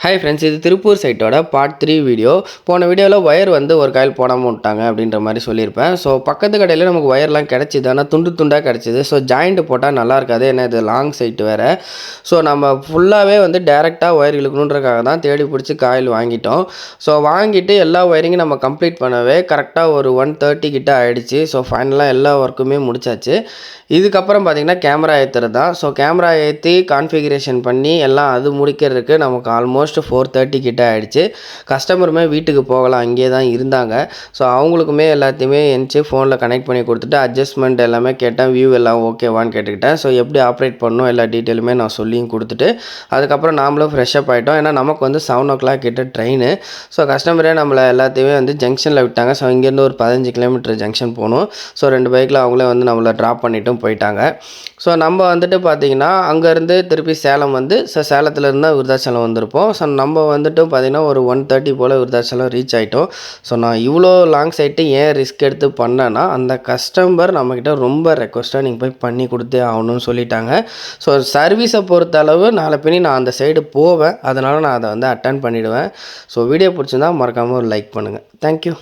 Hi friends, இது Tiruppur சைட்டோட part 3 video. போன வீடியோவில் ஒயர் வந்து ஒரு காயில் போடாமல் விட்டாங்க அப்படின்ற மாதிரி சொல்லியிருப்பேன். ஸோ பக்கத்து கடையில் நமக்கு ஒயர்லாம் கிடச்சிது, ஆனால் துண்டு துண்டாக கிடச்சிது. ஸோ ஜாயிண்ட் போட்டால் நல்லா இருக்காது, ஏன்னா இது லாங் சைட்டு வேறு. ஸோ நம்ம ஃபுல்லாகவே வந்து டேரெக்டாக ஒயர் இழுக்கணுன்றக்காக தான் தேடி பிடிச்சி காயில் வாங்கிட்டோம். ஸோ வாங்கிட்டு எல்லா ஒயரிங்கும் நம்ம கம்ப்ளீட் பண்ணவே கரெக்டாக ஒரு 1:30 கிட்ட ஆகிடுச்சு. ஸோ ஃபைனலாக எல்லா ஒர்க்குமே முடிச்சாச்சு. இதுக்கப்புறம் பார்த்திங்கன்னா கேமரா ஏற்றுறது தான். ஸோ கேமரா ஏற்றி கான்ஃபிகரேஷன் பண்ணி எல்லாம் அது முடிக்கிறதுக்கு நமக்கு ஆல்மோஸ்ட் 4:30 கிட்ட ஆகிடுச்சு. கஸ்டமருமே வீட்டுக்கு போகலாம், அங்கேயே தான் இருந்தாங்க. ஸோ அவங்களுக்குமே எல்லாத்தையுமே எந்திச்சு ஃபோனில் கனெக்ட் பண்ணி கொடுத்துட்டு அட்ஜஸ்ட்மெண்ட் எல்லாமே கேட்டேன், வியூ எல்லாம் ஓகேவான்னு கேட்டுக்கிட்டேன். ஸோ எப்படி ஆப்ரேட் பண்ணணும் எல்லா டீட்டெயிலுமே நான் சொல்லியும் கொடுத்துட்டு அதுக்கப்புறம் நாமளும் ஃப்ரெஷ்ஷப் ஆகிட்டோம். ஏன்னா நமக்கு வந்து 7 o'clock கிட்ட ட்ரெயின். ஸோ கஸ்டமரே நம்மளை எல்லாத்தையுமே வந்து ஜங்ஷனில் விட்டாங்க. ஸோ இங்கேருந்து ஒரு 15 கிலோமீட்டர் ஜங்ஷன் போகணும். ஸோ 2 பைக்கில் அவங்களே வந்து நம்மளை ட்ராப் பண்ணிட்டும் போயிட்டாங்க. ஸோ நம்ம வந்துட்டு பார்த்திங்கன்னா அங்கேருந்து திருப்பி சேலம் வந்து சேலத்துலேருந்து விருதாச்சலம் வந்திருப்போம். ஸோ நம்ம வந்துட்டு பார்த்திங்கன்னா ஒரு 1:30 போல் விருதாச்சலம் ரீச் ஆகிட்டோம். ஸோ நான் இவ்வளோ லாங் சைட்டு ஏன் ரிஸ்க் எடுத்து பண்ணேன்னா, அந்த கஸ்டமர் நம்மக்கிட்ட ரொம்ப ரெக்வஸ்ட்டாக நீங்கள் போய் பண்ணி கொடுத்தே ஆகணும்னு சொல்லிட்டாங்க. ஸோ சர்வீஸை பொறுத்தளவு நாளை பின்னி நான் அந்த சைடு போவேன், அதனால் நான் அதை வந்து அட்டன் பண்ணிவிடுவேன். ஸோ வீடியோ பிடிச்சிருந்தா மறக்காமல் ஒரு லைக் பண்ணுங்கள். தேங்க்யூ.